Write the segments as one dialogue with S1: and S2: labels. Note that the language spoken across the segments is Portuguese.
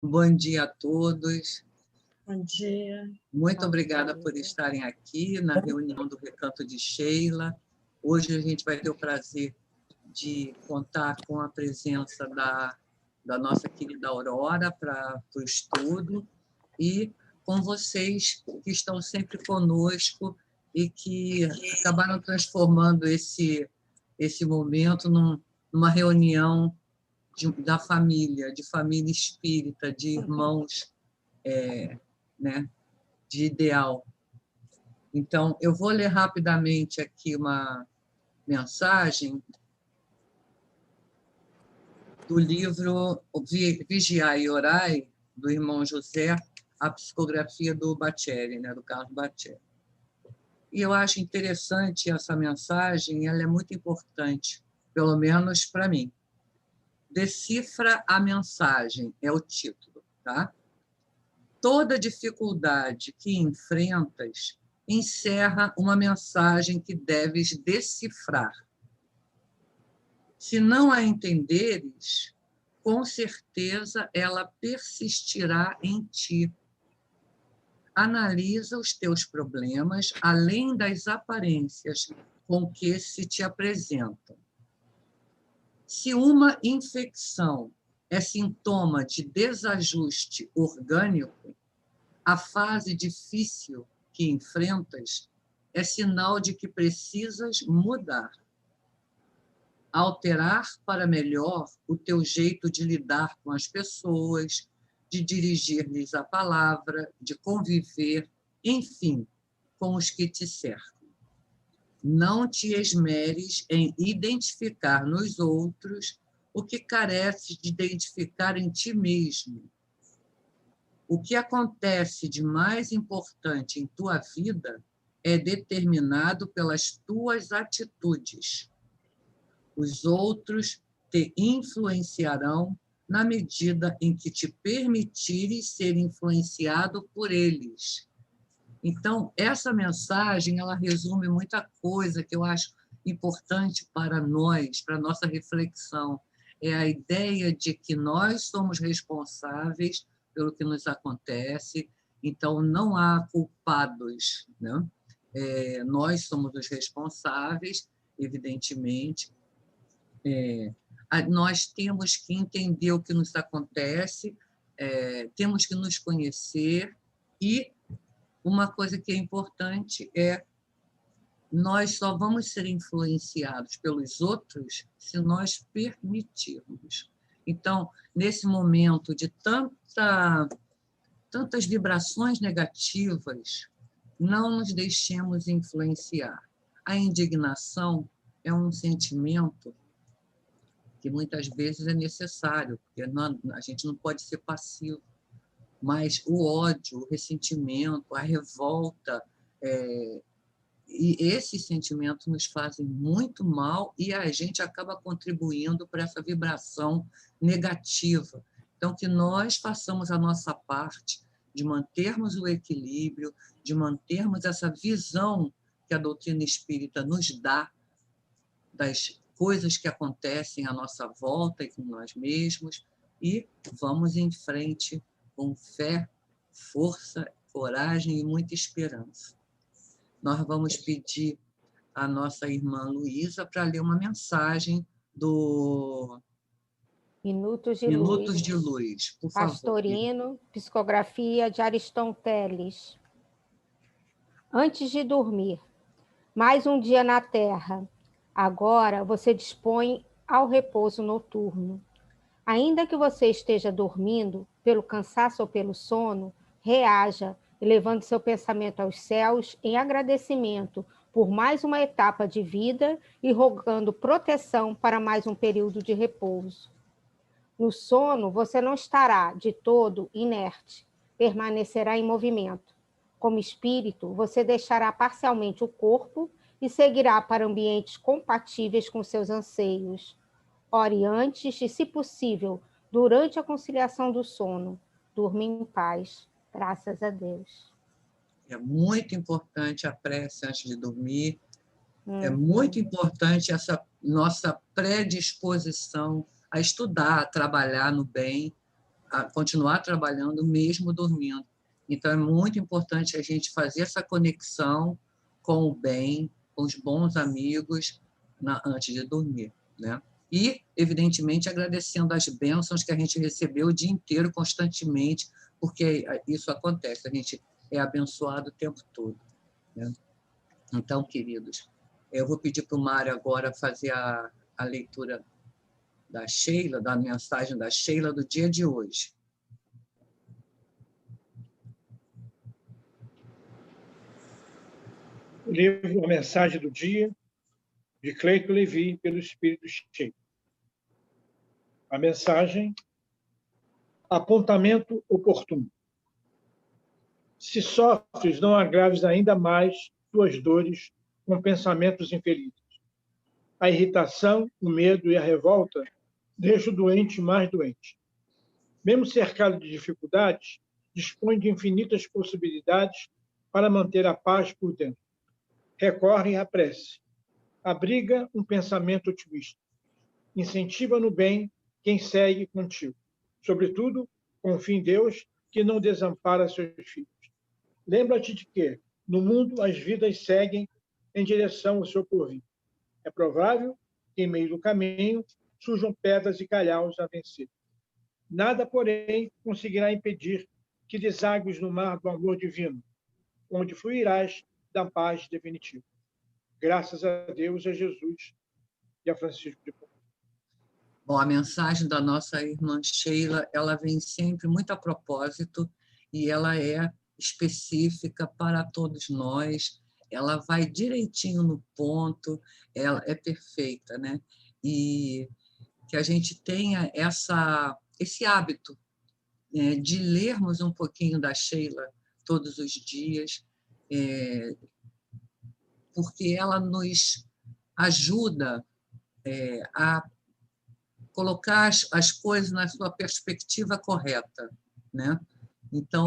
S1: Bom dia a todos.
S2: Bom dia.
S1: Muito obrigada por estarem aqui na reunião do Recanto de Sheila. Hoje a gente vai ter o prazer de contar com a presença da nossa querida Aurora para o estudo e com vocês que estão sempre conosco e que acabaram transformando esse momento numa reunião da família, de família espírita, de irmãos, né, de ideal. Então, eu vou ler rapidamente aqui uma mensagem do livro Vigiai e Orai, do irmão José, a psicografia do Bacelli, né, do Carlos Bacelli. E eu acho interessante essa mensagem, ela é muito importante, pelo menos para mim. Decifra a mensagem, é o título, tá? Toda dificuldade que enfrentas encerra uma mensagem que deves decifrar. Se não a entenderes, com certeza ela persistirá em ti. Analisa os teus problemas além das aparências com que se te apresentam. Se uma infecção é sintoma de desajuste orgânico, a fase difícil que enfrentas é sinal de que precisas mudar. Alterar para melhor o teu jeito de lidar com as pessoas, de dirigir-lhes a palavra, de conviver, enfim, com os que te cercam. Não te esmeres em identificar nos outros o que careces de identificar em ti mesmo. O que acontece de mais importante em tua vida é determinado pelas tuas atitudes. Os outros te influenciarão na medida em que te permitires ser influenciado por eles. Então, essa mensagem, ela resume muita coisa que eu acho importante para nós, para a nossa reflexão. É a ideia de que nós somos responsáveis pelo que nos acontece, então não há culpados, né? Nós somos os responsáveis, evidentemente. Nós temos que entender o que nos acontece, temos que nos conhecer e uma coisa que é importante é nós só vamos ser influenciados pelos outros se nós permitirmos. Então, nesse momento de tantas vibrações negativas, não nos deixemos influenciar. A indignação é um sentimento que muitas vezes é necessário, porque a gente não pode ser passivo. Mas o ódio, o ressentimento, a revolta, e esses sentimentos nos fazem muito mal e a gente acaba contribuindo para essa vibração negativa. Então, que nós façamos a nossa parte de mantermos o equilíbrio, de mantermos essa visão que a doutrina espírita nos dá das coisas que acontecem à nossa volta e com nós mesmos, e vamos em frente com fé, força, coragem e muita esperança. Nós vamos pedir à nossa irmã Luísa para ler uma mensagem do
S3: Minutos
S1: de Luz, por favor.
S3: Pastorino, psicografia de Aristóteles. Antes de dormir, mais um dia na Terra. Agora você dispõe ao repouso noturno. Ainda que você esteja dormindo, pelo cansaço ou pelo sono, reaja, elevando seu pensamento aos céus em agradecimento por mais uma etapa de vida e rogando proteção para mais um período de repouso. No sono, você não estará de todo inerte, permanecerá em movimento. Como espírito, você deixará parcialmente o corpo e seguirá para ambientes compatíveis com seus anseios. Ore antes e, se possível, durante a conciliação do sono. Durma em paz. Graças a Deus.
S1: É muito importante a prece antes de dormir. É muito importante essa nossa predisposição a estudar, a trabalhar no bem, continuar trabalhando mesmo dormindo. Então, é muito importante a gente fazer essa conexão com o bem, com os bons amigos, antes de dormir, né? E, evidentemente, agradecendo as bênçãos que a gente recebeu o dia inteiro, constantemente, porque isso acontece, a gente é abençoado o tempo todo, né? Então, queridos, eu vou pedir para o Mário agora fazer a leitura da Sheila, da mensagem da Sheila do dia de hoje.
S4: O livro A Mensagem do Dia, de Cleiton Levi, pelo Espírito Cheio. A mensagem: apontamento oportuno. Se sofres, não agraves ainda mais tuas dores com pensamentos infelizes. A irritação, o medo e a revolta deixam o doente mais doente. Mesmo cercado de dificuldades, dispõe de infinitas possibilidades para manter a paz por dentro. Recorre à prece. Abriga um pensamento otimista. Incentiva no bem quem segue contigo. Sobretudo, confia em Deus, que não desampara seus filhos. Lembra-te de que, no mundo, as vidas seguem em direção ao seu porvir. É provável que, em meio do caminho, surjam pedras e calhaus a vencer. Nada, porém, conseguirá impedir que deságues no mar do amor divino, onde fluirás da paz definitiva. Graças a Deus, a Jesus e a Francisco de Paulo.
S1: Bom, a mensagem da nossa irmã Sheila, ela vem sempre muito a propósito e ela é específica para todos nós, ela vai direitinho no ponto, ela é perfeita, né? E que a gente tenha esse hábito, né, de lermos um pouquinho da Sheila todos os dias, porque ela nos ajuda a colocar as coisas na sua perspectiva correta, né? Então,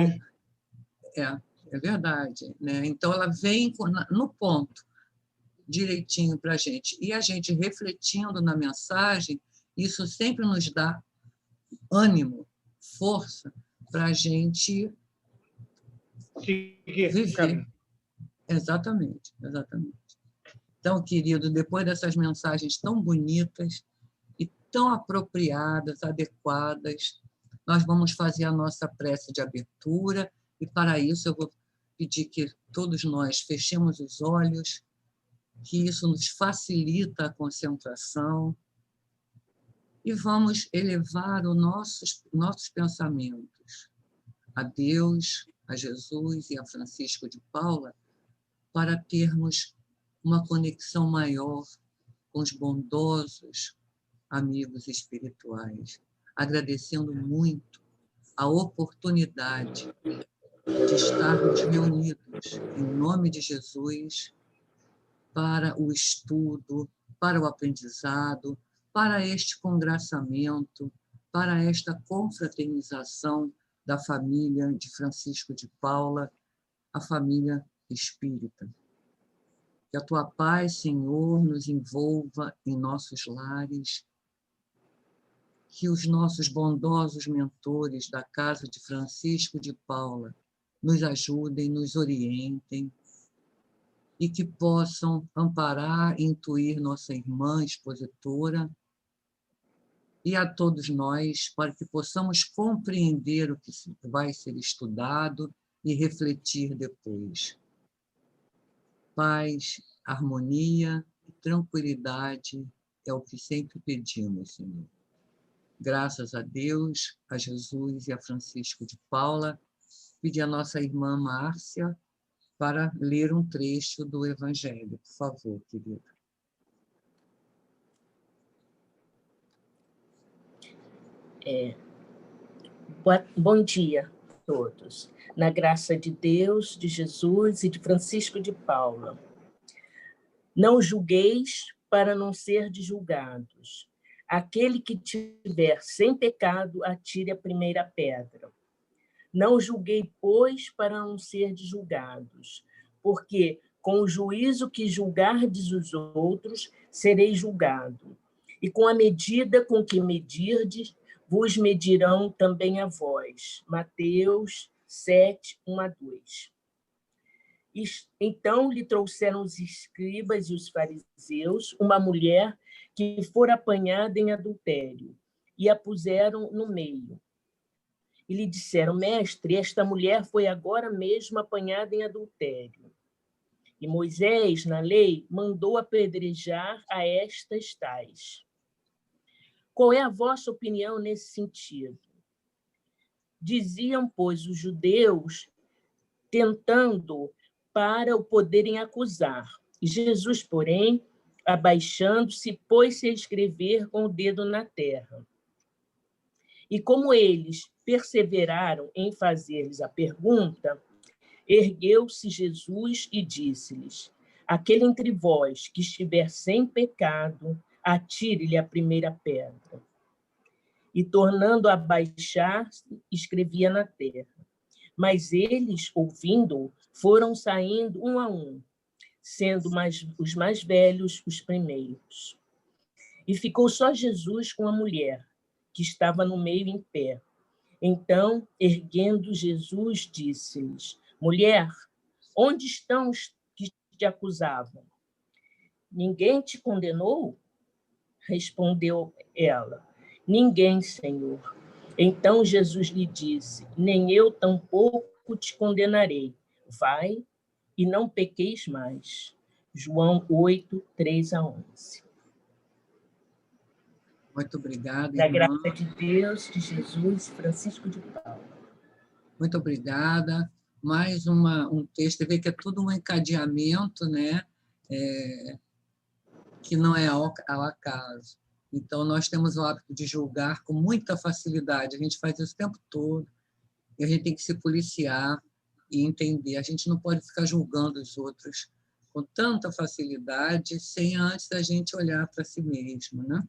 S1: é verdade, né? Então, ela vem no ponto, direitinho para a gente. E a gente refletindo na mensagem, isso sempre nos dá ânimo, força para a gente viver. Exatamente, exatamente. Então, querido, depois dessas mensagens tão bonitas e tão apropriadas, adequadas, nós vamos fazer a nossa prece de abertura e, para isso, eu vou pedir que todos nós fechemos os olhos, que isso nos facilita a concentração e vamos elevar os nossos pensamentos a Deus, a Jesus e a Francisco de Paula, para termos uma conexão maior com os bondosos amigos espirituais, agradecendo muito a oportunidade de estarmos reunidos em nome de Jesus para o estudo, para o aprendizado, para este congraçamento, para esta confraternização da família de Francisco de Paula, a família espírita. Que a tua paz, Senhor, nos envolva em nossos lares, que os nossos bondosos mentores da casa de Francisco de Paula nos ajudem, nos orientem, e que possam amparar e intuir nossa irmã expositora e a todos nós, para que possamos compreender o que vai ser estudado e refletir depois. Paz, harmonia e tranquilidade é o que sempre pedimos, Senhor. Graças a Deus, a Jesus e a Francisco de Paula, pedi a nossa irmã Márcia para ler um trecho do Evangelho. Por favor, querida.
S5: Bom dia a todos. Na graça de Deus, de Jesus e de Francisco de Paula. Não julgueis para não serdes julgados. Aquele que tiver sem pecado, atire a primeira pedra. Não julguei, pois, para não serdes julgados, porque com o juízo que julgardes os outros, sereis julgado, e com a medida com que medirdes, vos medirão também a vós. Mateus 7, 1-2. Então lhe trouxeram os escribas e os fariseus uma mulher que fora apanhada em adultério, e a puseram no meio. E lhe disseram: Mestre, esta mulher foi agora mesmo apanhada em adultério. E Moisés, na lei, mandou apedrejar a estas tais. Qual é a vossa opinião nesse sentido? Diziam, pois, os judeus, tentando para o poderem acusar. E Jesus, porém, abaixando-se, pôs-se a escrever com o dedo na terra. E como eles perseveraram em fazer-lhes a pergunta, ergueu-se Jesus e disse-lhes: aquele entre vós que estiver sem pecado, atire-lhe a primeira pedra. E, tornando a baixar, escrevia na terra. Mas eles, ouvindo, foram saindo um a um, sendo os mais velhos os primeiros. E ficou só Jesus com a mulher, que estava no meio em pé. Então, erguendo Jesus, disse-lhes: mulher, onde estão os que te acusavam? Ninguém te condenou? Respondeu ela: ninguém, Senhor. Então Jesus lhe disse: nem eu tampouco te condenarei. Vai e não pequeis mais. João 8, 3-11.
S1: Muito obrigada,
S5: Da
S1: irmã.
S5: graça de Deus, de Jesus, Francisco de Paula.
S1: Muito obrigada. Mais um texto, vê que é tudo um encadeamento, né? Que não é ao acaso. Então, nós temos o hábito de julgar com muita facilidade. A gente faz isso o tempo todo. E a gente tem que se policiar e entender. A gente não pode ficar julgando os outros com tanta facilidade sem antes a gente olhar para si mesmo, né?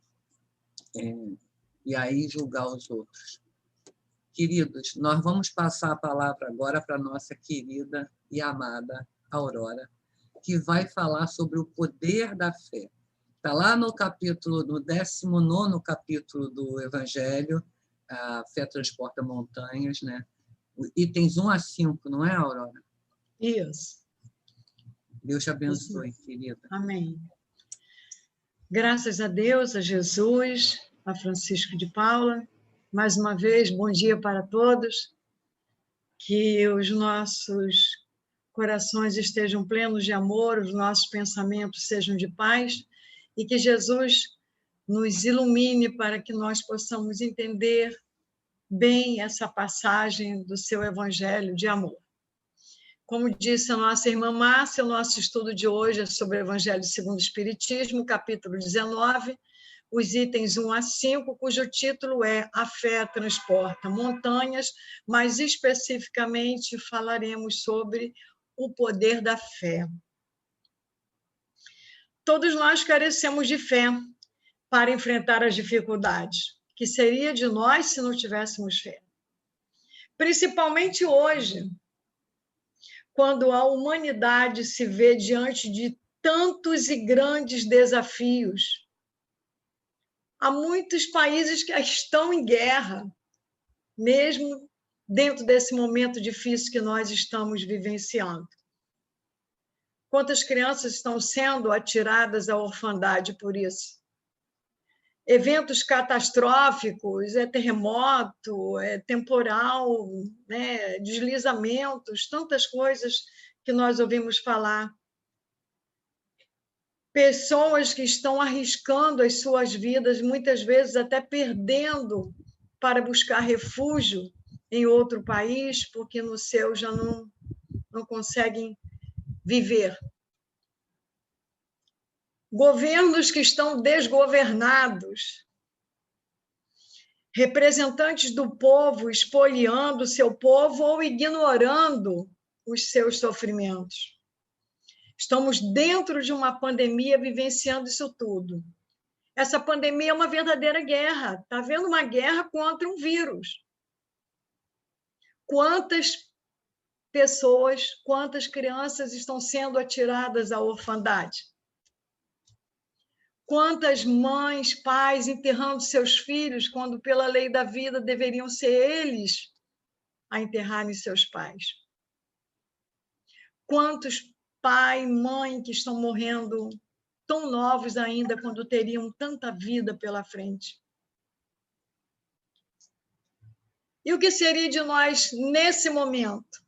S1: E aí julgar os outros. Queridos, nós vamos passar a palavra agora para a nossa querida e amada Aurora, que vai falar sobre o poder da fé. Está lá no 19º capítulo do Evangelho, a fé transporta montanhas, né? Itens 1-5, não é, Aurora?
S2: Isso.
S1: Deus te abençoe, querida.
S2: Amém. Graças a Deus, a Jesus, a Francisco de Paula. Mais uma vez, bom dia para todos. Que os nossos corações estejam plenos de amor, os nossos pensamentos sejam de paz e que Jesus nos ilumine para que nós possamos entender bem essa passagem do seu Evangelho de amor. Como disse a nossa irmã Márcia, o nosso estudo de hoje é sobre o Evangelho segundo o Espiritismo, capítulo 19, os itens 1-5, cujo título é A Fé Transporta Montanhas, mas especificamente falaremos sobre o poder da fé. Todos nós carecemos de fé para enfrentar as dificuldades. Que seria de nós se não tivéssemos fé? Principalmente hoje, quando a humanidade se vê diante de tantos e grandes desafios. Há muitos países que estão em guerra, mesmo dentro desse momento difícil que nós estamos vivenciando. Quantas crianças estão sendo atiradas à orfandade por isso? Eventos catastróficos, terremoto, temporal, né, deslizamentos, tantas coisas que nós ouvimos falar. Pessoas que estão arriscando as suas vidas, muitas vezes até perdendo para buscar refúgio em outro país, porque no seu já não conseguem viver. Governos que estão desgovernados, representantes do povo espoliando o seu povo ou ignorando os seus sofrimentos. Estamos dentro de uma pandemia vivenciando isso tudo. Essa pandemia é uma verdadeira guerra. Está havendo uma guerra contra um vírus. Quantas pessoas, quantas crianças estão sendo atiradas à orfandade? Quantas mães, pais enterrando seus filhos, quando pela lei da vida deveriam ser eles a enterrarem seus pais. Quantos pai e mãe que estão morrendo tão novos ainda, quando teriam tanta vida pela frente. E o que seria de nós nesse momento,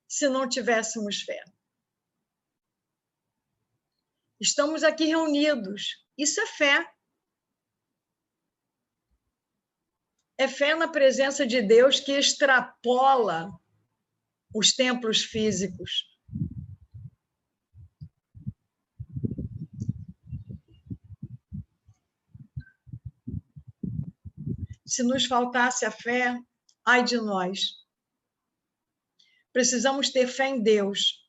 S2: se não tivéssemos fé? Estamos aqui reunidos. Isso é fé. É fé na presença de Deus que extrapola os templos físicos. Se nos faltasse a fé, ai de nós. Precisamos ter fé em Deus,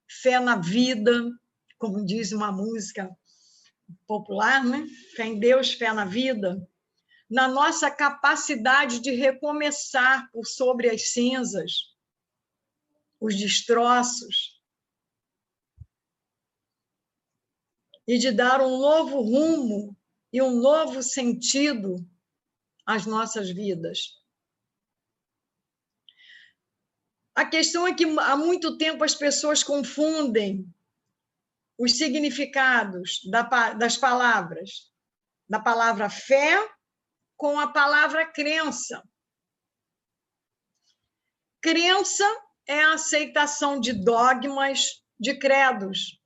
S2: fé na vida, como diz uma música popular, né? Fé em Deus, fé na vida, na nossa capacidade de recomeçar por sobre as cinzas, os destroços, e de dar um novo rumo e um novo sentido às nossas vidas. A questão é que há muito tempo as pessoas confundem os significados das palavras, da palavra fé com a palavra crença. Crença é a aceitação de dogmas, de credos.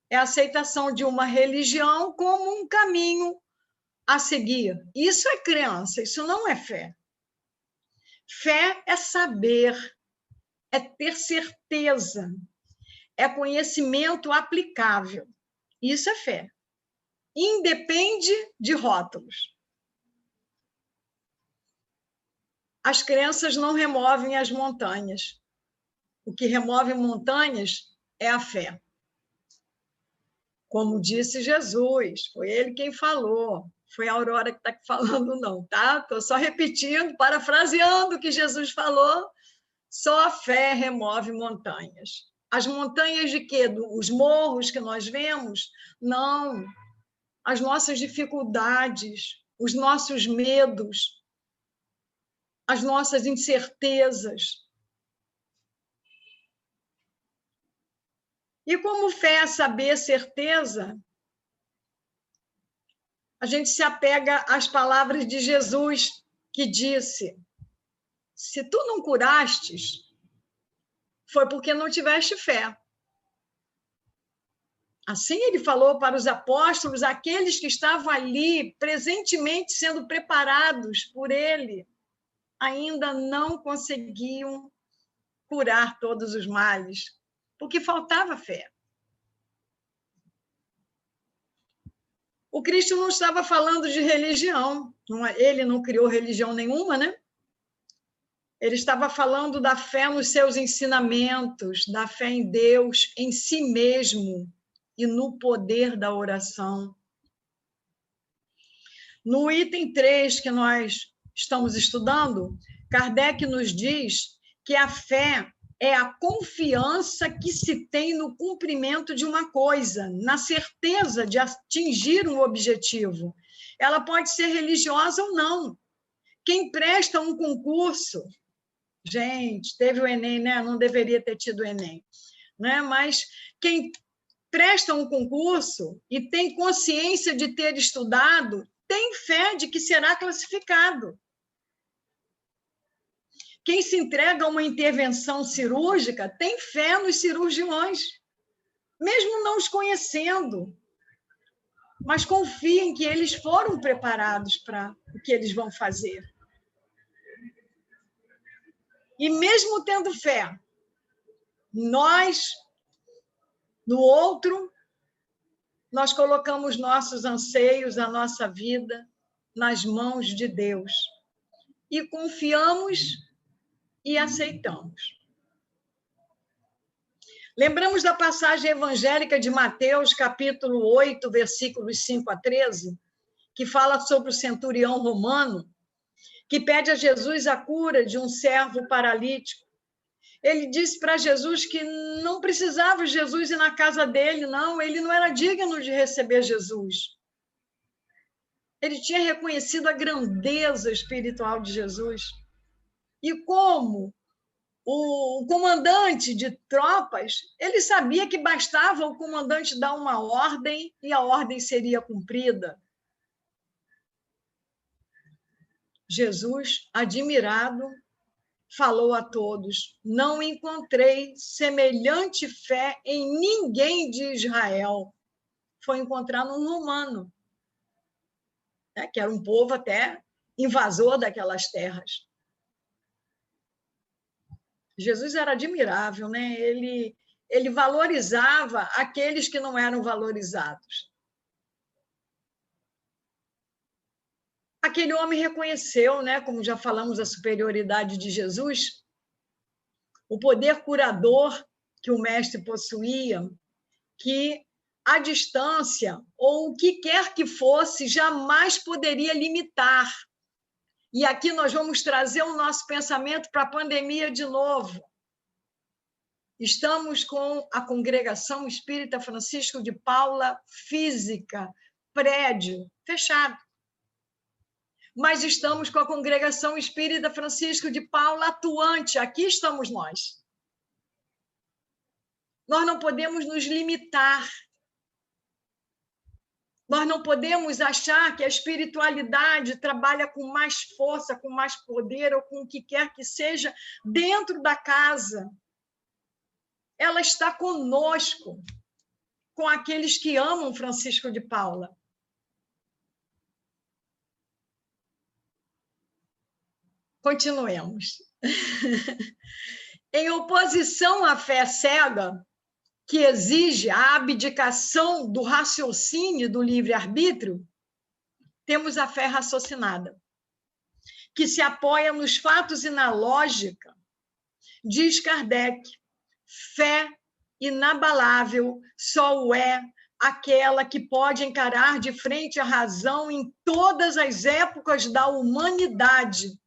S2: É a aceitação de uma religião como um caminho a seguir. Isso é crença, isso não é fé. Fé é saber, é ter certeza, é conhecimento aplicável. Isso é fé. Independe de rótulos. As crenças não removem as montanhas. O que remove montanhas é a fé. Como disse Jesus, foi ele quem falou. Foi a Aurora que está falando, não, tá? Estou só repetindo, parafraseando o que Jesus falou. Só a fé remove montanhas. As montanhas de quê? Os morros que nós vemos? Não. As nossas dificuldades, os nossos medos, as nossas incertezas. E como fé é saber, certeza, a gente se apega às palavras de Jesus, que disse: se tu não curastes, foi porque não tiveste fé. Assim ele falou para os apóstolos, aqueles que estavam ali, presentemente sendo preparados por ele, ainda não conseguiam curar todos os males, porque faltava fé. O Cristo não estava falando de religião, ele não criou religião nenhuma, né? Ele estava falando da fé nos seus ensinamentos, da fé em Deus, em si mesmo e no poder da oração. No item 3 que nós estamos estudando, Kardec nos diz que a fé é a confiança que se tem no cumprimento de uma coisa, na certeza de atingir um objetivo. Ela pode ser religiosa ou não. Quem presta um concurso, gente, teve o Enem, né? Não deveria ter tido o Enem, né? Mas quem presta um concurso e tem consciência de ter estudado, tem fé de que será classificado. Quem se entrega a uma intervenção cirúrgica tem fé nos cirurgiões, mesmo não os conhecendo, mas confia em que eles foram preparados para o que eles vão fazer. E mesmo tendo fé, nós, no outro, nós colocamos nossos anseios, a nossa vida, nas mãos de Deus. E confiamos e aceitamos. Lembramos da passagem evangélica de Mateus, capítulo 8, versículos 5 a 13, que fala sobre o centurião romano, que pede a Jesus a cura de um servo paralítico. Ele disse para Jesus que não precisava Jesus ir na casa dele, não, ele não era digno de receber Jesus. Ele tinha reconhecido a grandeza espiritual de Jesus. E como o comandante de tropas, ele sabia que bastava o comandante dar uma ordem e a ordem seria cumprida. Jesus, admirado, falou a todos: não encontrei semelhante fé em ninguém de Israel. Foi encontrar num romano, né, que era um povo até invasor daquelas terras. Jesus era admirável, né? Ele valorizava aqueles que não eram valorizados. Aquele homem reconheceu, né, como já falamos, a superioridade de Jesus, o poder curador que o mestre possuía, que a distância, ou o que quer que fosse, jamais poderia limitar. E aqui nós vamos trazer o nosso pensamento para a pandemia de novo. Estamos com a Congregação Espírita Francisco de Paula física, prédio fechado. Mas estamos com a Congregação Espírita Francisco de Paula atuante. Aqui estamos nós. Nós não podemos nos limitar. Nós não podemos achar que a espiritualidade trabalha com mais força, com mais poder, ou com o que quer que seja dentro da casa. Ela está conosco, com aqueles que amam Francisco de Paula. Continuemos. Em oposição à fé cega, que exige a abdicação do raciocínio e do livre-arbítrio, temos a fé raciocinada, que se apoia nos fatos e na lógica. Diz Kardec: fé inabalável só o é aquela que pode encarar de frente a razão em todas as épocas da humanidade.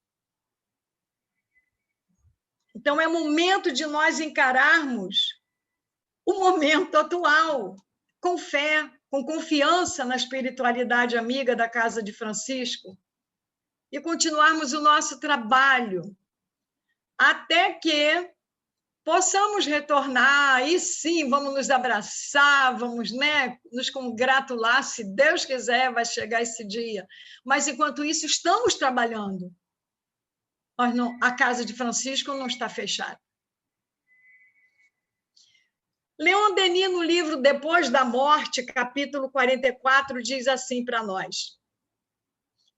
S2: Então, é momento de nós encararmos o momento atual, com fé, com confiança na espiritualidade amiga da Casa de Francisco, e continuarmos o nosso trabalho, até que possamos retornar, e sim, vamos nos abraçar, vamos, né, nos congratular, se Deus quiser, vai chegar esse dia. Mas, enquanto isso, estamos trabalhando. A Casa de Francisco não está fechada. Leon Denis, no livro Depois da Morte, capítulo 44, diz assim para nós: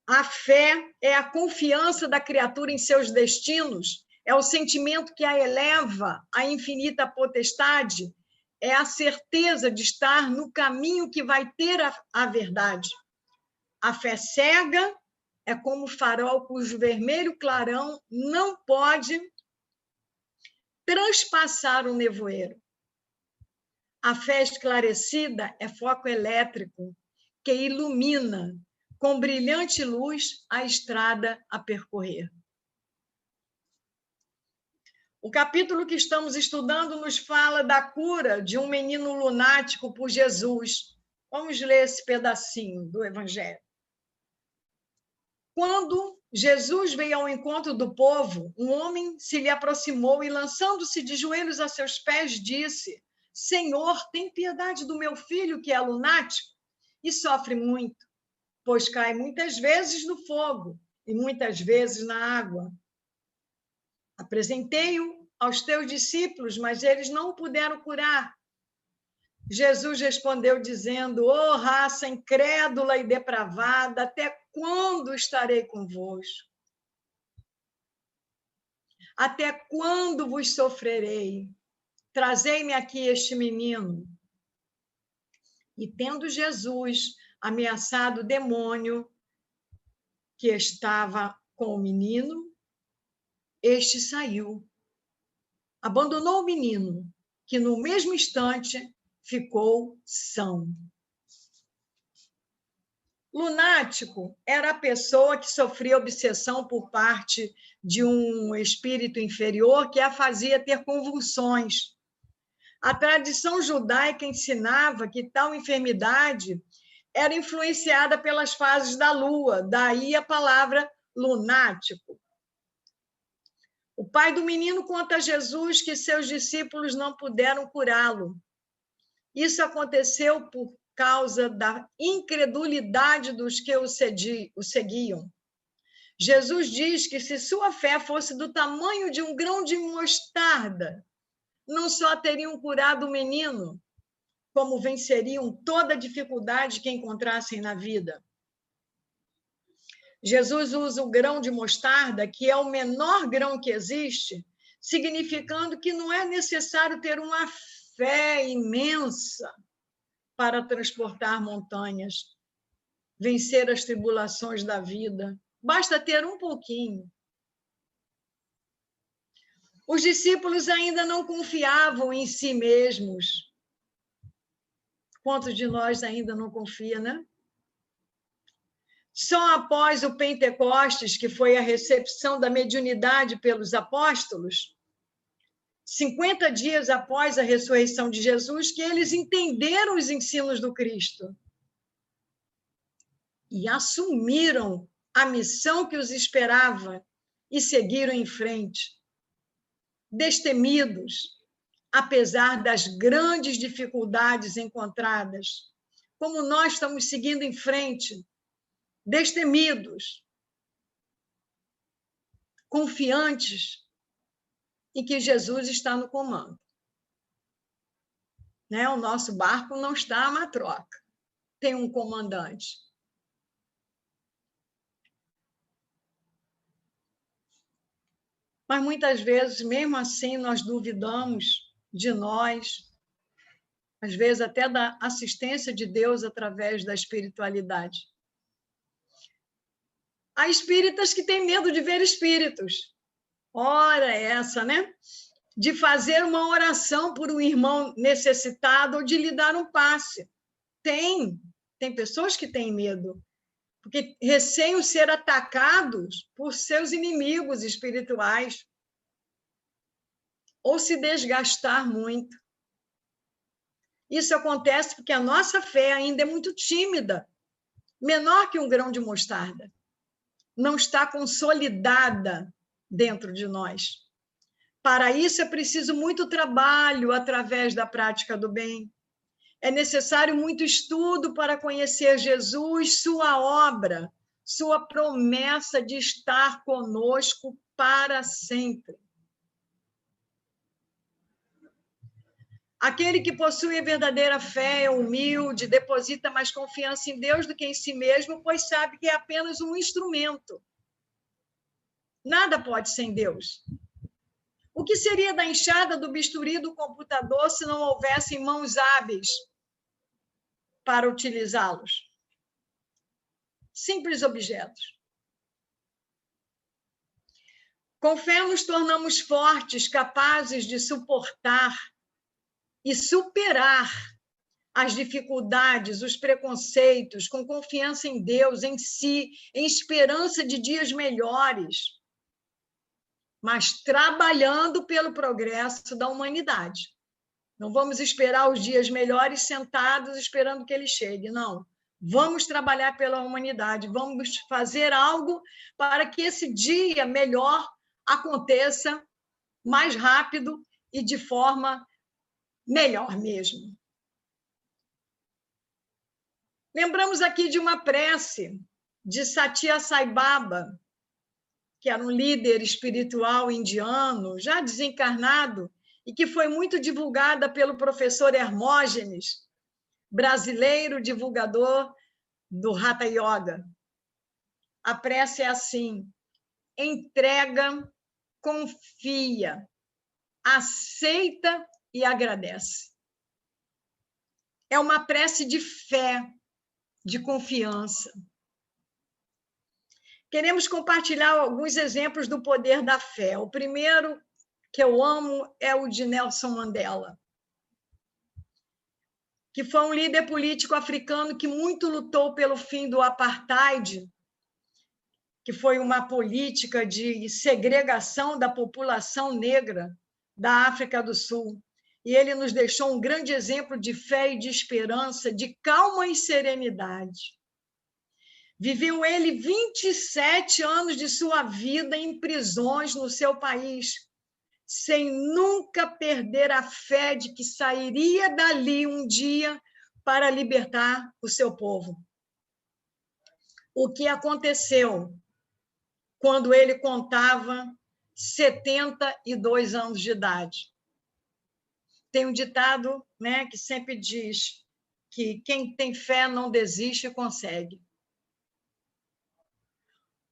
S2: a fé é a confiança da criatura em seus destinos, é o sentimento que a eleva à infinita potestade, é a certeza de estar no caminho que vai ter a verdade. A fé cega é como farol cujo vermelho clarão não pode transpassar o nevoeiro. A fé esclarecida é foco elétrico que ilumina com brilhante luz a estrada a percorrer. O capítulo que estamos estudando nos fala da cura de um menino lunático por Jesus. Vamos ler esse pedacinho do Evangelho. Quando Jesus veio ao encontro do povo, um homem se lhe aproximou e, lançando-se de joelhos a seus pés, disse: Senhor, tem piedade do meu filho, que é lunático e sofre muito, pois cai muitas vezes no fogo e muitas vezes na água. Apresentei-o aos teus discípulos, mas eles não o puderam curar. Jesus respondeu dizendo: ó raça incrédula e depravada, até quando estarei convosco? Até quando vos sofrerei? Trazei-me aqui este menino. E tendo Jesus ameaçado o demônio que estava com o menino, este saiu. Abandonou o menino, que no mesmo instante ficou são. Lunático era a pessoa que sofria obsessão por parte de um espírito inferior que a fazia ter convulsões. A tradição judaica ensinava que tal enfermidade era influenciada pelas fases da lua, daí a palavra lunático. O pai do menino conta a Jesus que seus discípulos não puderam curá-lo. Isso aconteceu por causa da incredulidade dos que o seguiam. Jesus diz que se sua fé fosse do tamanho de um grão de mostarda, não só teriam curado o menino, como venceriam toda dificuldade que encontrassem na vida. Jesus usa o grão de mostarda, que é o menor grão que existe, significando que não é necessário ter uma fé imensa para transportar montanhas, vencer as tribulações da vida. Basta ter um pouquinho. Os discípulos ainda não confiavam em si mesmos. Quantos de nós ainda não confia, né? Só após o Pentecostes, que foi a recepção da mediunidade pelos apóstolos, 50 dias após a ressurreição de Jesus, que eles entenderam os ensinos do Cristo e assumiram a missão que os esperava e seguiram em frente, destemidos, apesar das grandes dificuldades encontradas, como nós estamos seguindo em frente, destemidos, confiantes em que Jesus está no comando. Né? O nosso barco não está à matroca, tem um comandante. Mas muitas vezes, mesmo assim, nós duvidamos de nós, às vezes até da assistência de Deus através da espiritualidade. Há espíritas que têm medo de ver espíritos. Ora, essa, né? De fazer uma oração por um irmão necessitado ou de lhe dar um passe. Tem pessoas que têm medo, porque receiam ser atacados por seus inimigos espirituais ou se desgastar muito. Isso acontece porque a nossa fé ainda é muito tímida, menor que um grão de mostarda. Não está consolidada dentro de nós. Para isso é preciso muito trabalho através da prática do bem. É necessário muito estudo para conhecer Jesus, sua obra, sua promessa de estar conosco para sempre. Aquele que possui a verdadeira fé é humilde, deposita mais confiança em Deus do que em si mesmo, pois sabe que é apenas um instrumento. Nada pode sem Deus. O que seria da enxada, do bisturi, do computador se não houvessem mãos hábeis para utilizá-los? Simples objetos. Com fé nos tornamos fortes, capazes de suportar e superar as dificuldades, os preconceitos, com confiança em Deus, em si, em esperança de dias melhores, mas trabalhando pelo progresso da humanidade. Não vamos esperar os dias melhores sentados esperando que ele chegue, não. Vamos trabalhar pela humanidade, vamos fazer algo para que esse dia melhor aconteça mais rápido e de forma melhor mesmo. Lembramos aqui de uma prece de Satya Sai Baba, que era um líder espiritual indiano, já desencarnado, e que foi muito divulgada pelo professor Hermógenes, brasileiro divulgador do Hatha Yoga. A prece é assim: entrega, confia, aceita e agradece. É uma prece de fé, de confiança. Queremos compartilhar alguns exemplos do poder da fé. O primeiro que eu amo é o de Nelson Mandela, que foi um líder político africano que muito lutou pelo fim do apartheid, que foi uma política de segregação da população negra da África do Sul. e ele nos deixou um grande exemplo de fé e de esperança, de calma e serenidade. Viveu ele 27 anos de sua vida em prisões no seu país, sem nunca perder a fé de que sairia dali um dia para libertar o seu povo. O que aconteceu quando ele contava 72 anos de idade? Tem um ditado, né, que sempre diz que quem tem fé não desiste e consegue.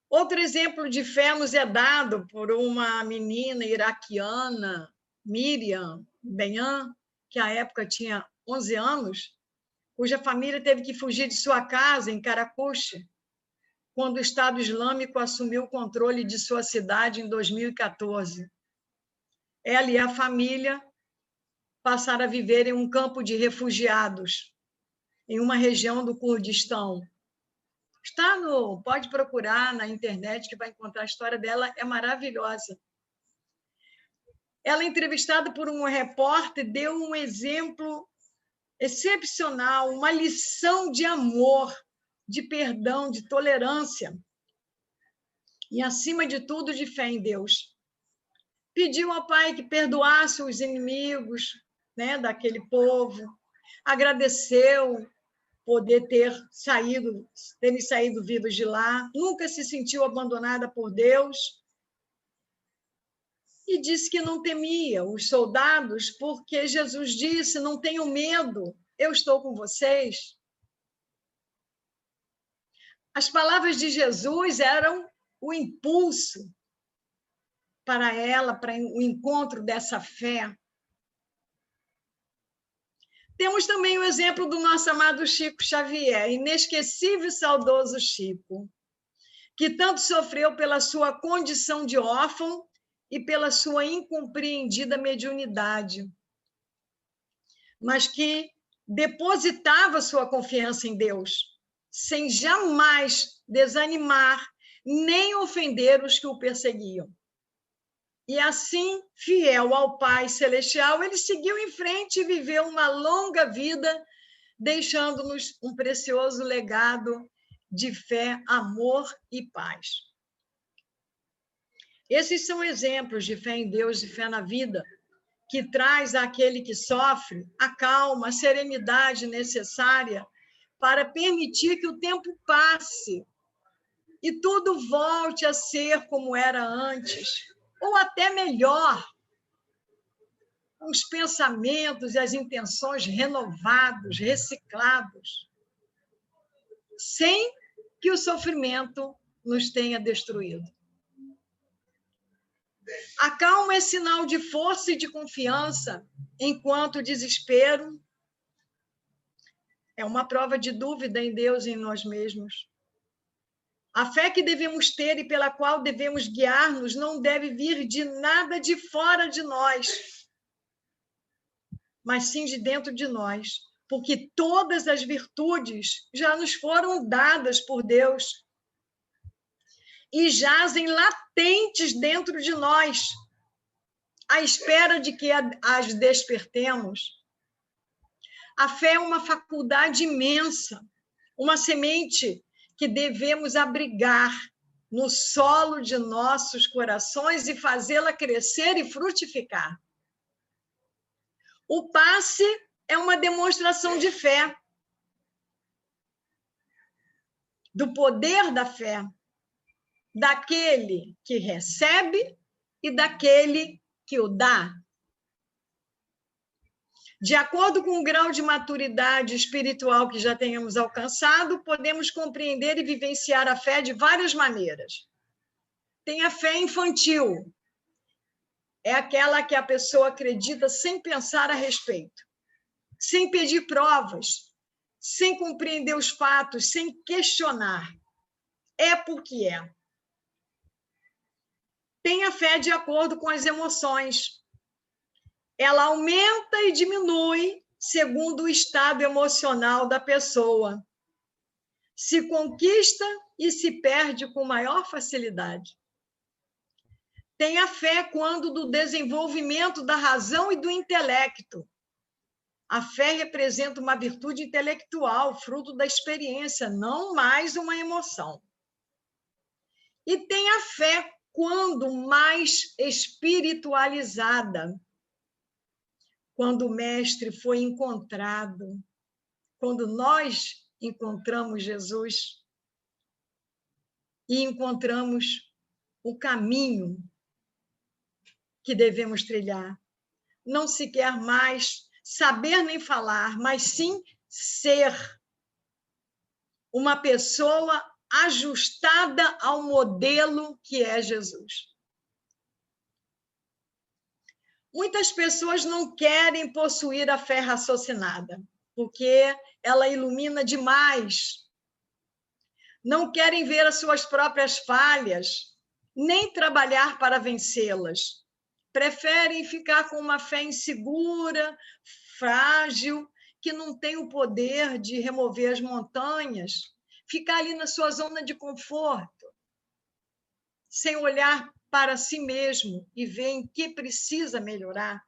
S2: Outro exemplo de fé nos é dado por uma menina iraquiana, Miriam Benhan, que à época tinha 11 anos, cuja família teve que fugir de sua casa em Karakush, quando o Estado Islâmico assumiu o controle de sua cidade em 2014. Ela e a família passaram a viver em um campo de refugiados, em uma região do Kurdistão. Pode procurar na internet que vai encontrar a história dela, é maravilhosa. Ela, entrevistada por um repórter, deu um exemplo excepcional, uma lição de amor, de perdão, de tolerância e, acima de tudo, de fé em Deus. Pediu ao Pai que perdoasse os inimigos, né, daquele povo, agradeceu poder terem saído vivos de lá, nunca se sentiu abandonada por Deus e disse que não temia os soldados, porque Jesus disse: não tenham medo, eu estou com vocês. As palavras de Jesus eram o impulso para ela, para o encontro dessa fé. Temos também o exemplo do nosso amado Chico Xavier, inesquecível e saudoso Chico, que tanto sofreu pela sua condição de órfão e pela sua incompreendida mediunidade, mas que depositava sua confiança em Deus, sem jamais desanimar nem ofender os que o perseguiam. E assim, fiel ao Pai Celestial, ele seguiu em frente e viveu uma longa vida, deixando-nos um precioso legado de fé, amor e paz. Esses são exemplos de fé em Deus e fé na vida, que traz àquele que sofre a calma, a serenidade necessária para permitir que o tempo passe e tudo volte a ser como era antes, ou até melhor, com os pensamentos e as intenções renovados, reciclados, sem que o sofrimento nos tenha destruído. A calma é sinal de força e de confiança, enquanto o desespero é uma prova de dúvida em Deus e em nós mesmos. A fé que devemos ter e pela qual devemos guiar-nos não deve vir de nada de fora de nós, mas sim de dentro de nós, porque todas as virtudes já nos foram dadas por Deus e jazem latentes dentro de nós, à espera de que as despertemos. A fé é uma faculdade imensa, uma semente que devemos abrigar no solo de nossos corações e fazê-la crescer e frutificar. O passe é uma demonstração de fé, do poder da fé, daquele que recebe e daquele que o dá. De acordo com o grau de maturidade espiritual que já tenhamos alcançado, podemos compreender e vivenciar a fé de várias maneiras. Tem a fé infantil. É aquela que a pessoa acredita sem pensar a respeito, sem pedir provas, sem compreender os fatos, sem questionar. É porque é. Tem a fé de acordo com as emoções. Ela aumenta e diminui segundo o estado emocional da pessoa. Se conquista e se perde com maior facilidade. Tem a fé quando do desenvolvimento da razão e do intelecto. A fé representa uma virtude intelectual, fruto da experiência, não mais uma emoção. E tem a fé quando mais espiritualizada, quando o Mestre foi encontrado, quando nós encontramos Jesus e encontramos o caminho que devemos trilhar. Não se quer mais saber nem falar, mas sim ser uma pessoa ajustada ao modelo que é Jesus. Muitas pessoas não querem possuir a fé raciocinada, porque ela ilumina demais. Não querem ver as suas próprias falhas, nem trabalhar para vencê-las. Preferem ficar com uma fé insegura, frágil, que não tem o poder de remover as montanhas, ficar ali na sua zona de conforto, sem olhar para si mesmo e ver em que precisa melhorar.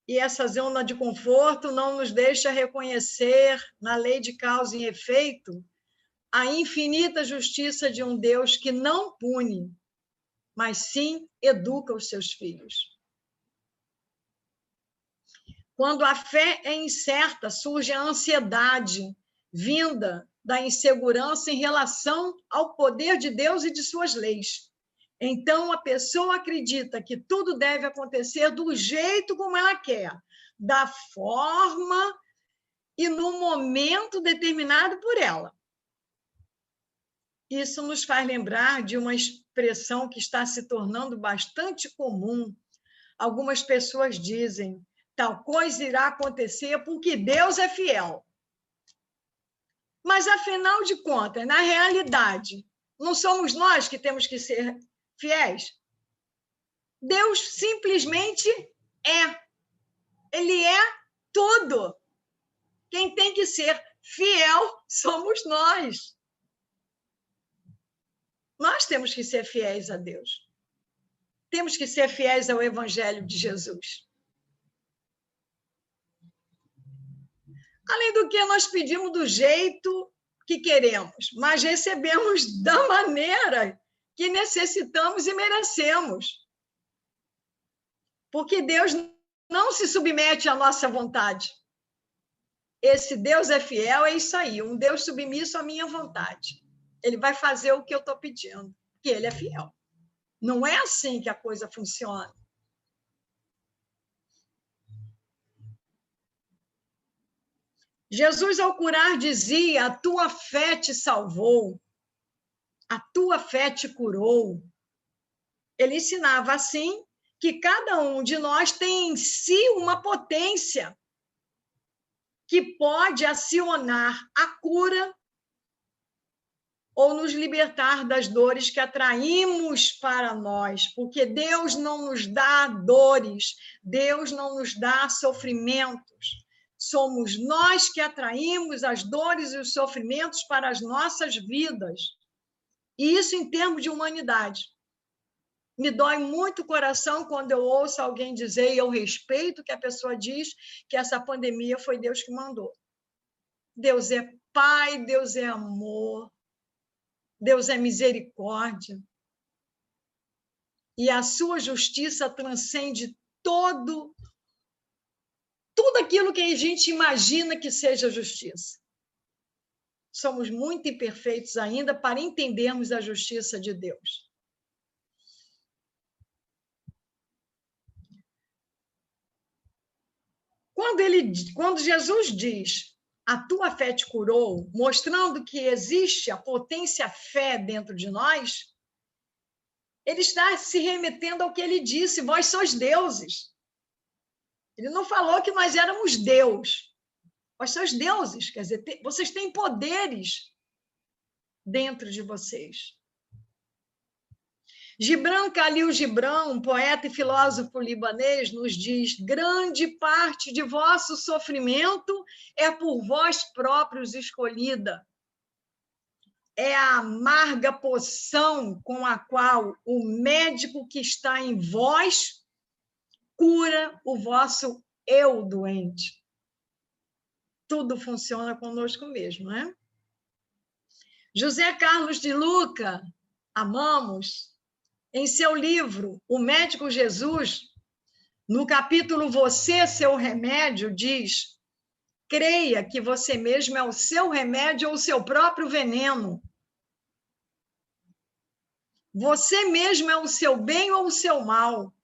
S2: E essa zona de conforto não nos deixa reconhecer, na lei de causa e efeito, a infinita justiça de um Deus que não pune, mas sim educa os seus filhos. Quando a fé é incerta, surge a ansiedade, vinda da insegurança em relação ao poder de Deus e de suas leis. Então, a pessoa acredita que tudo deve acontecer do jeito como ela quer, da forma e no momento determinado por ela. Isso nos faz lembrar de uma expressão que está se tornando bastante comum. Algumas pessoas dizem: tal coisa irá acontecer porque Deus é fiel. Mas, afinal de contas, na realidade, não somos nós que temos que ser fiéis? Deus simplesmente é. Ele é tudo. Quem tem que ser fiel somos nós. Nós temos que ser fiéis a Deus. Temos que ser fiéis ao Evangelho de Jesus. Além do que, nós pedimos do jeito que queremos, mas recebemos da maneira que necessitamos e merecemos. Porque Deus não se submete à nossa vontade. Esse Deus é fiel, é isso aí, um Deus submisso à minha vontade. Ele vai fazer o que eu estou pedindo, porque ele é fiel. Não é assim que a coisa funciona. Jesus, ao curar, dizia: a tua fé te salvou, a tua fé te curou. Ele ensinava assim que cada um de nós tem em si uma potência que pode acionar a cura ou nos libertar das dores que atraímos para nós, porque Deus não nos dá dores, Deus não nos dá sofrimentos. Somos nós que atraímos as dores e os sofrimentos para as nossas vidas. E isso em termos de humanidade. Me dói muito o coração quando eu ouço alguém dizer, e eu respeito que a pessoa diz, que essa pandemia foi Deus que mandou. Deus é Pai, Deus é amor, Deus é misericórdia. E a sua justiça transcende tudo aquilo que a gente imagina que seja justiça. Somos muito imperfeitos ainda para entendermos a justiça de Deus. Quando Jesus diz: a tua fé te curou, mostrando que existe a potência fé dentro de nós, ele está se remetendo ao que ele disse: vós sois deuses. Ele não falou que nós éramos Deus. Vós sois deuses, quer dizer, vocês têm poderes dentro de vocês. Gibran Khalil Gibran, um poeta e filósofo libanês, nos diz: grande parte de vosso sofrimento é por vós próprios escolhida. é a amarga poção com a qual o médico que está em vós cura o vosso eu doente. Tudo funciona conosco mesmo, né? José Carlos de Luca, amamos, em seu livro O Médico Jesus, no capítulo Você, seu remédio, diz: creia que você mesmo é o seu remédio ou o seu próprio veneno. Você mesmo é o seu bem ou o seu mal.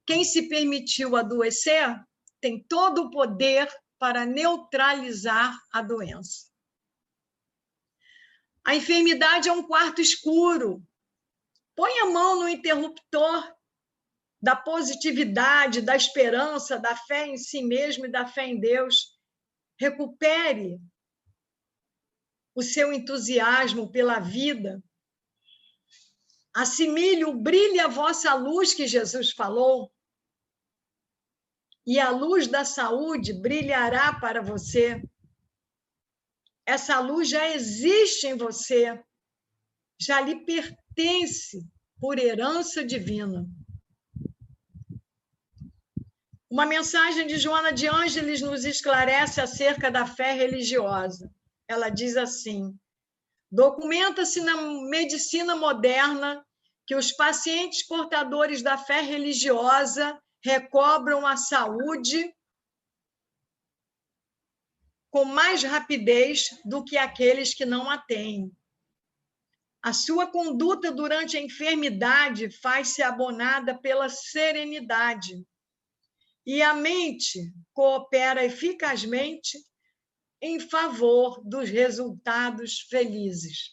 S2: Quem se permitiu adoecer tem todo o poder para neutralizar a doença. A enfermidade é um quarto escuro. Põe a mão no interruptor da positividade, da esperança, da fé em si mesmo e da fé em Deus. Recupere o seu entusiasmo pela vida. Assimile o brilho a vossa luz que Jesus falou. E a luz da saúde brilhará para você. Essa luz já existe em você, já lhe pertence por herança divina. Uma mensagem de Joana de Ângeles nos esclarece acerca da fé religiosa. Ela diz assim: documenta-se na medicina moderna que os pacientes portadores da fé religiosa recobram a saúde com mais rapidez do que aqueles que não a têm. A sua conduta durante a enfermidade faz-se abonada pela serenidade, e a mente coopera eficazmente em favor dos resultados felizes.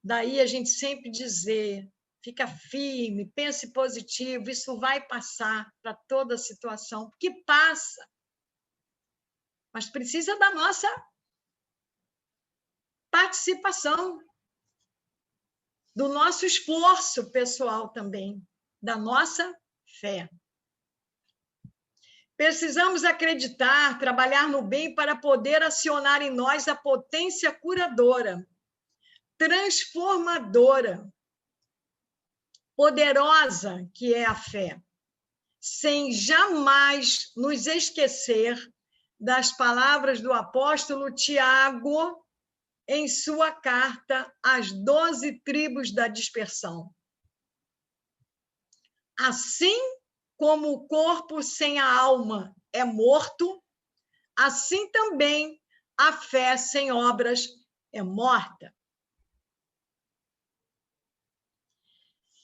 S2: Daí a gente sempre dizer: fica firme, pense positivo, isso vai passar para toda situação, porque passa. Mas precisa da nossa participação, do nosso esforço pessoal também, da nossa fé. Precisamos acreditar, trabalhar no bem para poder acionar em nós a potência curadora, transformadora, poderosa que é a fé, sem jamais nos esquecer das palavras do apóstolo Tiago em sua carta às 12 tribos da dispersão. Assim como o corpo sem a alma é morto, assim também a fé sem obras é morta.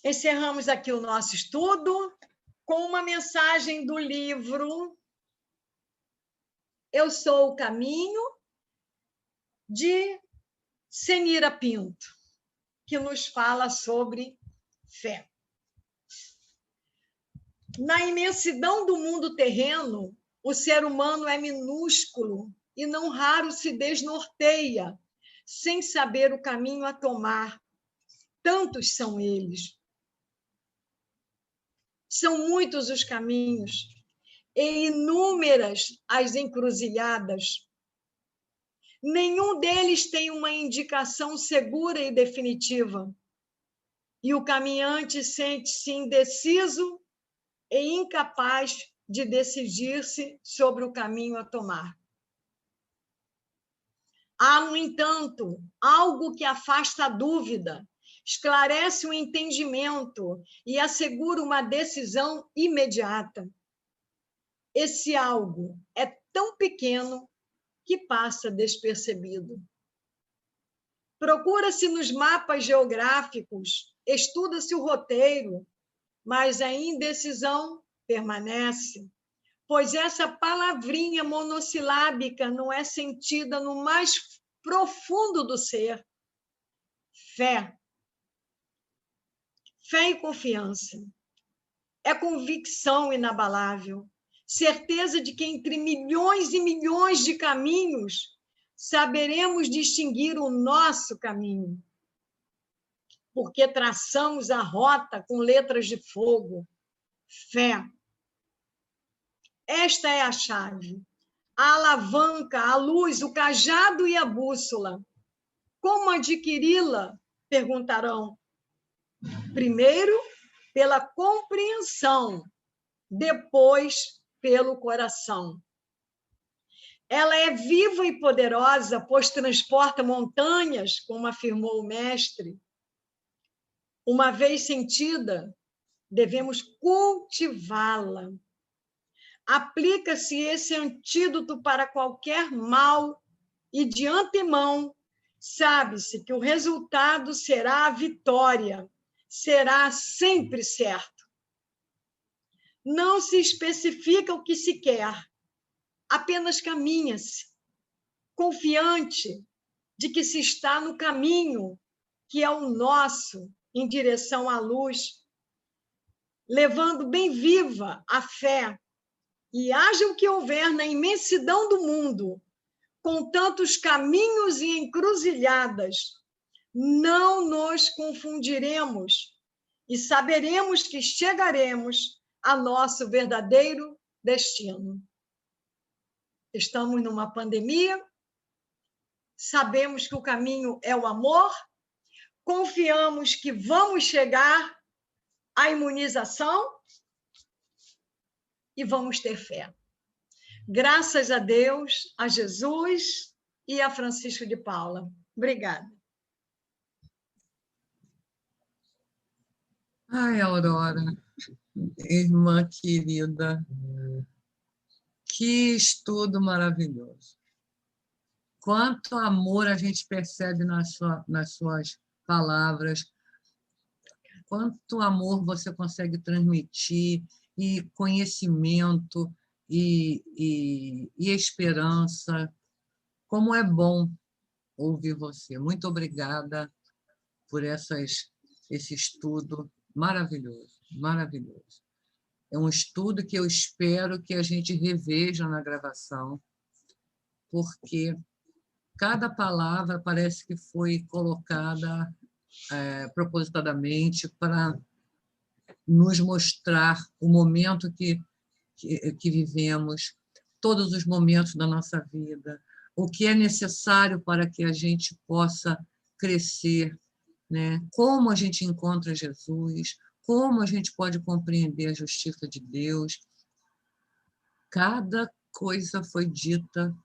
S2: Encerramos aqui o nosso estudo com uma mensagem do livro Eu Sou o Caminho, de Senira Pinto, que nos fala sobre fé. Na imensidão do mundo terreno, o ser humano é minúsculo e não raro se desnorteia, sem saber o caminho a tomar. Tantos são eles. São muitos os caminhos e inúmeras as encruzilhadas. Nenhum deles tem uma indicação segura e definitiva. E o caminhante sente-se indeciso e incapaz de decidir-se sobre o caminho a tomar. Há, no entanto, algo que afasta a dúvida, esclarece o entendimento e assegura uma decisão imediata. Esse algo é tão pequeno que passa despercebido. Procura-se nos mapas geográficos, estuda-se o roteiro, mas a indecisão permanece, pois essa palavrinha monossilábica não é sentida no mais profundo do ser. Fé. Fé e confiança. É convicção inabalável, certeza de que entre milhões e milhões de caminhos saberemos distinguir o nosso caminho, porque traçamos a rota com letras de fogo. Fé. Esta é a chave, a alavanca, a luz, o cajado e a bússola. Como adquiri-la? Perguntarão. Primeiro, pela compreensão, depois, pelo coração. Ela é viva e poderosa, pois transporta montanhas, como afirmou o mestre. Uma vez sentida, devemos cultivá-la. Aplica-se esse antídoto para qualquer mal e, de antemão, sabe-se que o resultado será a vitória, será sempre certo. Não se especifica o que se quer, apenas caminha-se, confiante de que se está no caminho, que é o nosso, em direção à luz, levando bem viva a fé, e haja o que houver na imensidão do mundo, com tantos caminhos e encruzilhadas, não nos confundiremos e saberemos que chegaremos a nosso verdadeiro destino. Estamos numa pandemia, sabemos que o caminho é o amor, confiamos que vamos chegar à imunização e vamos ter fé. Graças a Deus, a Jesus e a Francisco de Paula. Obrigada.
S1: Ai, Aurora, irmã querida, que estudo maravilhoso. Quanto amor a gente percebe nas suas palavras, quanto amor você consegue transmitir, e conhecimento, e esperança. Como é bom ouvir você. Muito obrigada por esse estudo maravilhoso, maravilhoso. É um estudo que eu espero que a gente reveja na gravação, porque cada palavra parece que foi colocada propositadamente para nos mostrar o momento que vivemos, todos os momentos da nossa vida, o que é necessário para que a gente possa crescer, né? Como a gente encontra Jesus, como a gente pode compreender a justiça de Deus. Cada coisa foi dita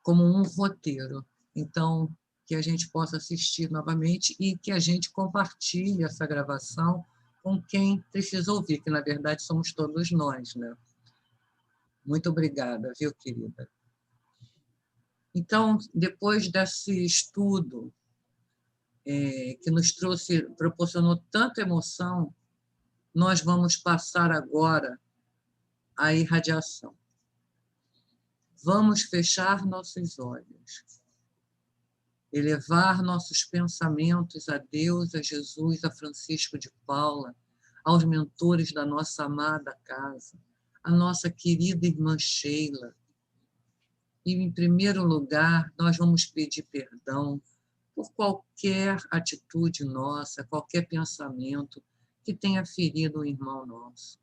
S1: como um roteiro. Então, que a gente possa assistir novamente e que a gente compartilhe essa gravação com quem precisa ouvir, que, na verdade, somos todos nós, né? Muito obrigada, viu, querida? Então, depois desse estudo que nos proporcionou tanta emoção, nós vamos passar agora à irradiação. Vamos fechar nossos olhos, elevar nossos pensamentos a Deus, a Jesus, a Francisco de Paula, aos mentores da nossa amada casa, a nossa querida irmã Sheila. E, em primeiro lugar, nós vamos pedir perdão por qualquer atitude nossa, qualquer pensamento que tenha ferido um irmão nosso.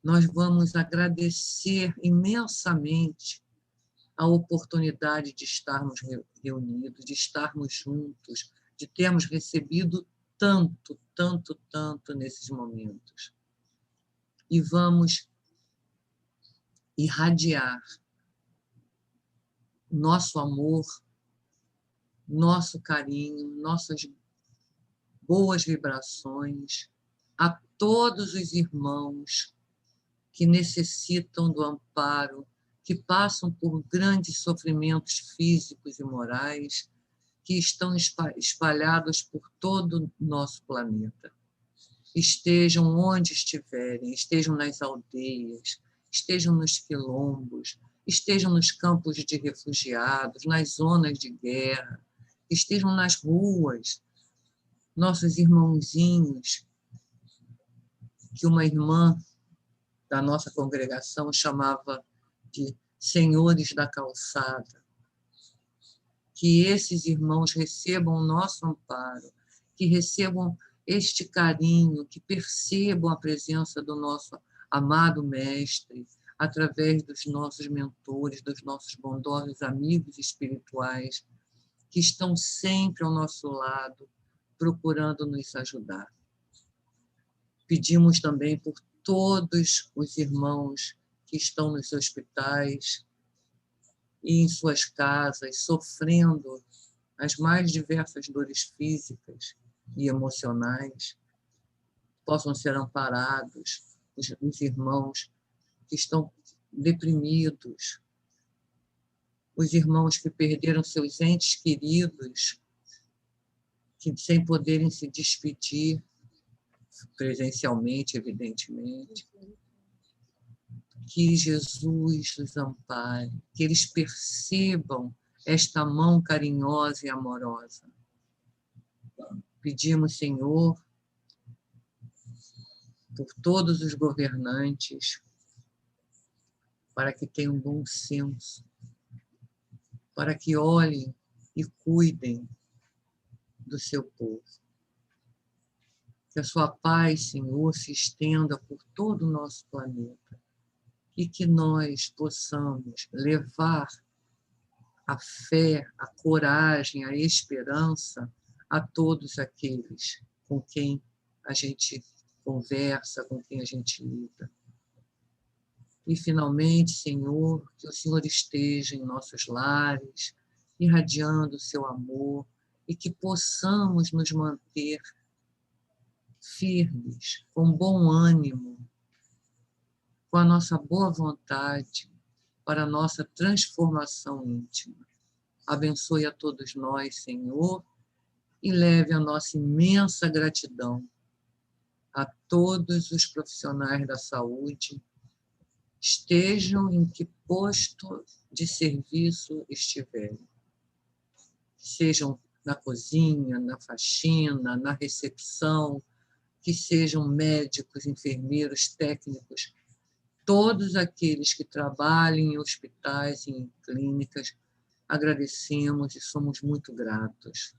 S1: Nós vamos agradecer imensamente a oportunidade de estarmos reunidos, de estarmos juntos, de termos recebido tanto, tanto, tanto nesses momentos. E vamos irradiar nosso amor, nosso carinho, nossas boas vibrações a todos os irmãos que necessitam do amparo, que passam por grandes sofrimentos físicos e morais, que estão espalhados por todo o nosso planeta. Estejam onde estiverem, estejam nas aldeias, estejam nos quilombos, estejam nos campos de refugiados, nas zonas de guerra, estejam nas ruas, nossos irmãozinhos, que uma irmã da nossa congregação chamava de senhores da calçada. Que esses irmãos recebam o nosso amparo, que recebam este carinho, que percebam a presença do nosso amado Mestre, através dos nossos mentores, dos nossos bondosos amigos espirituais, que estão sempre ao nosso lado, procurando nos ajudar. Pedimos também por todos os irmãos que estão nos hospitais e em suas casas, sofrendo as mais diversas dores físicas e emocionais, possam ser amparados, os irmãos que estão deprimidos, os irmãos que perderam seus entes queridos, que sem poderem se despedir presencialmente, evidentemente. Que Jesus os ampare, que eles percebam esta mão carinhosa e amorosa. Pedimos, Senhor, por todos os governantes, para que tenham bom senso, para que olhem e cuidem do seu povo. Que a sua paz, Senhor, se estenda por todo o nosso planeta e que nós possamos levar a fé, a coragem, a esperança a todos aqueles com quem a gente conversa, com quem a gente lida. E, finalmente, Senhor, que o Senhor esteja em nossos lares, irradiando o seu amor, e que possamos nos manter firmes, com bom ânimo, com a nossa boa vontade, para a nossa transformação íntima. Abençoe a todos nós, Senhor, e leve a nossa imensa gratidão a todos os profissionais da saúde, estejam em que posto de serviço estiverem. Sejam na cozinha, na faxina, na recepção, que sejam médicos, enfermeiros, técnicos, todos aqueles que trabalhem em hospitais e em clínicas, agradecemos e somos muito gratos.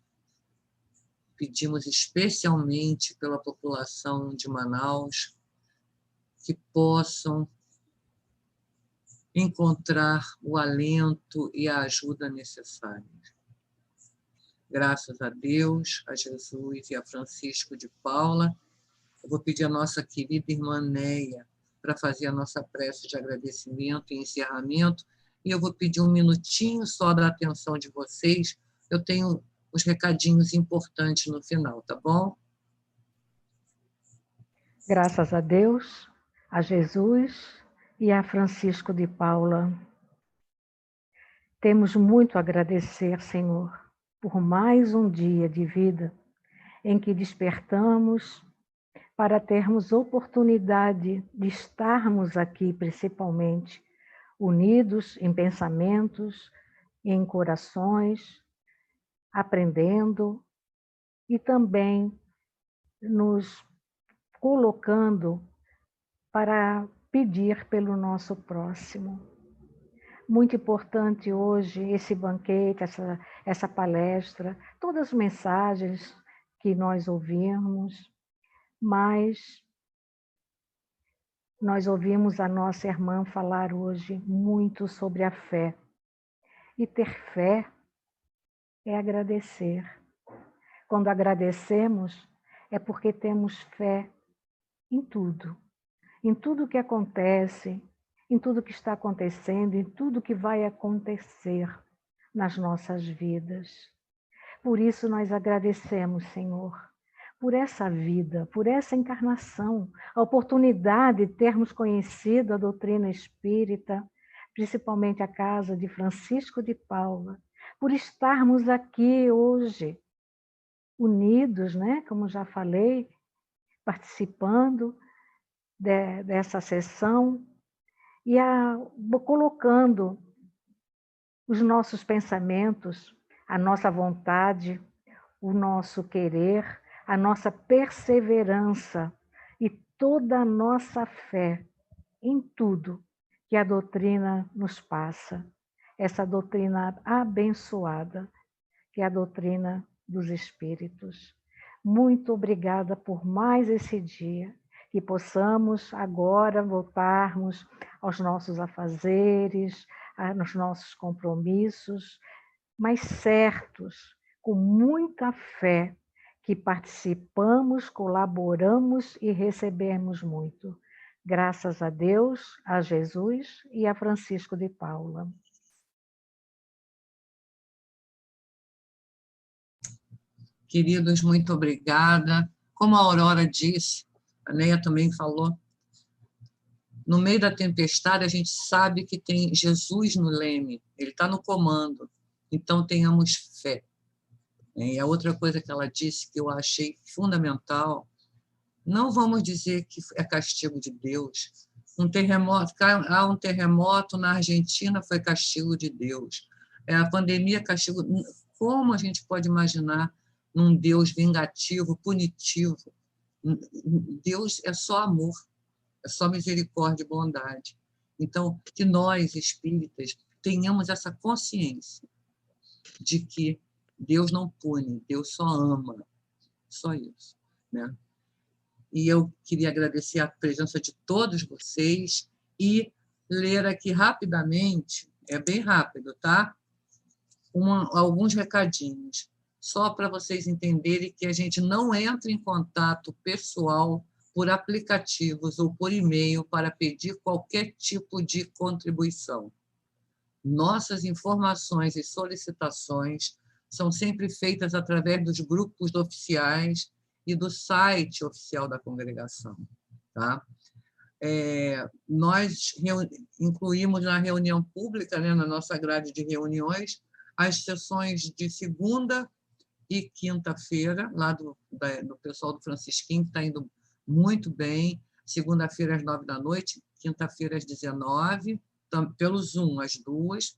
S1: Pedimos especialmente pela população de Manaus que possam encontrar o alento e a ajuda necessários. Graças a Deus, a Jesus e a Francisco de Paula, eu vou pedir a nossa querida irmã Neia para fazer a nossa prece de agradecimento e encerramento, e eu vou pedir um minutinho só da atenção de vocês. Eu tenho uns recadinhos importantes no final, tá bom?
S3: Graças a Deus, a Jesus e a Francisco de Paula. Temos muito a agradecer, Senhor, por mais um dia de vida em que despertamos para termos oportunidade de estarmos aqui, principalmente, unidos em pensamentos, em corações, aprendendo e também nos colocando para pedir pelo nosso próximo. Muito importante hoje esse banquete, essa palestra, todas as mensagens que nós ouvimos, mas nós ouvimos a nossa irmã falar hoje muito sobre a fé. E ter fé é agradecer. Quando agradecemos, é porque temos fé em tudo que acontece, em tudo que está acontecendo, em tudo que vai acontecer nas nossas vidas. Por isso nós agradecemos, Senhor, por essa vida, por essa encarnação, a oportunidade de termos conhecido a doutrina espírita, principalmente a casa de Francisco de Paula, por estarmos aqui hoje, unidos, né, como já falei, participando dessa sessão e colocando os nossos pensamentos, a nossa vontade, o nosso querer, a nossa perseverança e toda a nossa fé em tudo que a doutrina nos passa. Essa doutrina abençoada, que é a doutrina dos Espíritos. Muito obrigada por mais esse dia, que possamos agora voltarmos aos nossos afazeres, aos nossos compromissos,
S6: mas certos, com muita fé, que participamos, colaboramos e recebemos muito. Graças a Deus, a Jesus e a Francisco de Paula.
S1: Queridos, muito obrigada. Como a Aurora disse, a Neia também falou, no meio da tempestade a gente sabe que tem Jesus no leme, ele está no comando, então tenhamos fé. E a outra coisa que ela disse que eu achei fundamental, não vamos dizer que é castigo de Deus. Um terremoto na Argentina foi castigo de Deus. A pandemia castigo. Como a gente pode imaginar num Deus vingativo, punitivo? Deus é só amor, é só misericórdia e bondade. Então, que nós, espíritas, tenhamos essa consciência de que Deus não pune, Deus só ama, só isso, né? E eu queria agradecer a presença de todos vocês e ler aqui rapidamente, é bem rápido, tá? Alguns recadinhos, só para vocês entenderem que a gente não entra em contato pessoal por aplicativos ou por e-mail para pedir qualquer tipo de contribuição. Nossas informações e solicitações são sempre feitas através dos grupos oficiais e do site oficial da congregação. Tá? Nós incluímos na reunião pública, né, na nossa grade de reuniões, as sessões de segunda e quinta-feira, lá do pessoal do Francisquinho, que está indo muito bem, segunda-feira às 9h, quinta-feira às 19h, pelo Zoom, às 2h,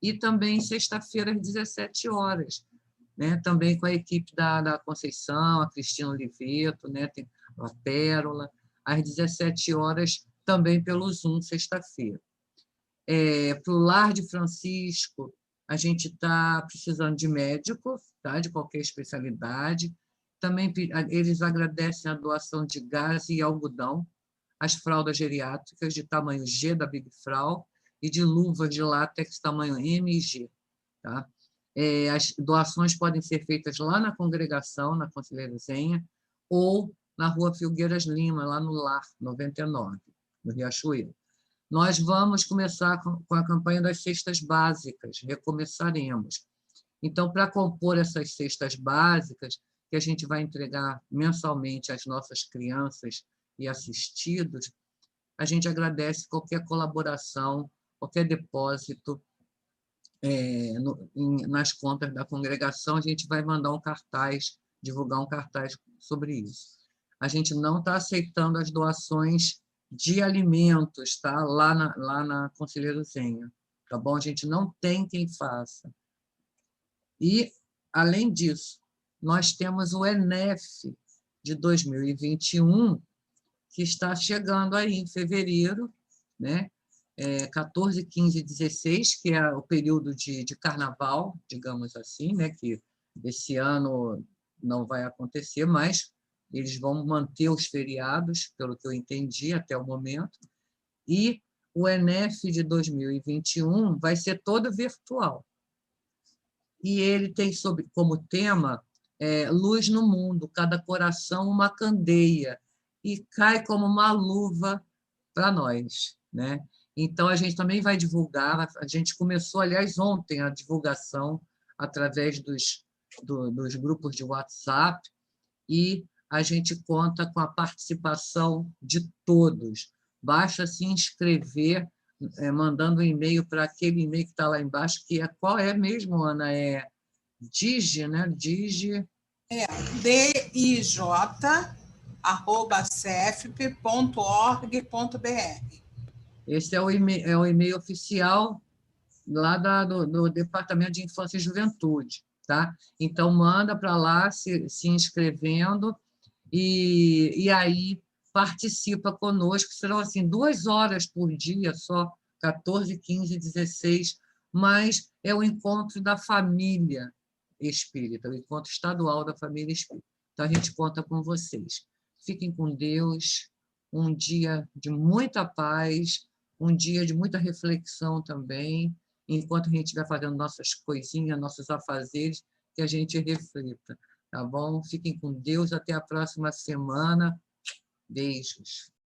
S1: e também sexta-feira às 17h, né? Também com a equipe da Conceição, a Cristina Oliveto, né? Tem a Pérola, às 17h, também pelo Zoom, sexta-feira. Para o Lar de Francisco, a gente está precisando de médico, tá? De qualquer especialidade. Também eles agradecem a doação de gás e algodão, as fraldas geriátricas de tamanho G da Big Frau e de luvas de látex tamanho M e G. Tá? As doações podem ser feitas lá na congregação, na Conselheiro Zenha, ou na Rua Filgueiras Lima, lá no Lar 99, no Riachuelo. Nós vamos começar com a campanha das cestas básicas, recomeçaremos. Então, para compor essas cestas básicas, que a gente vai entregar mensalmente às nossas crianças e assistidos, a gente agradece qualquer colaboração, qualquer depósito nas contas da congregação. A gente vai mandar um cartaz, divulgar um cartaz sobre isso. A gente não está aceitando as doações de alimentos, tá? Lá na Conselheiro Zenha, tá bom? A gente não tem quem faça. E, além disso, nós temos o ENEF de 2021, que está chegando aí em fevereiro, né? 14, 15 e 16, que é o período de carnaval, digamos assim, né? Que esse ano não vai acontecer, mas eles vão manter os feriados, pelo que eu entendi até o momento, e o ENEF de 2021 vai ser todo virtual. E ele tem como tema Luz no Mundo, cada coração uma candeia, e cai como uma luva para nós, né? Então, a gente também vai divulgar, a gente começou, aliás, ontem, a divulgação através dos grupos de WhatsApp, e a gente conta com a participação de todos. Basta se inscrever, mandando um e-mail para aquele e-mail que está lá embaixo, que qual é mesmo, Ana? Digi, né? Digi.
S7: dij@cefp.org.br.
S1: Esse é o e-mail oficial lá do Departamento de Infância e Juventude, tá? Então, manda para lá se inscrevendo e aí participa conosco. Serão, assim, 2 horas por dia só, 14, 15, 16, mas é o encontro da família espírita, o encontro estadual da família espírita. Então, a gente conta com vocês. Fiquem com Deus, um dia de muita paz, um dia de muita reflexão também, enquanto a gente vai fazendo nossas coisinhas, nossos afazeres, que a gente reflita, tá bom? Fiquem com Deus, até a próxima semana. Beijos.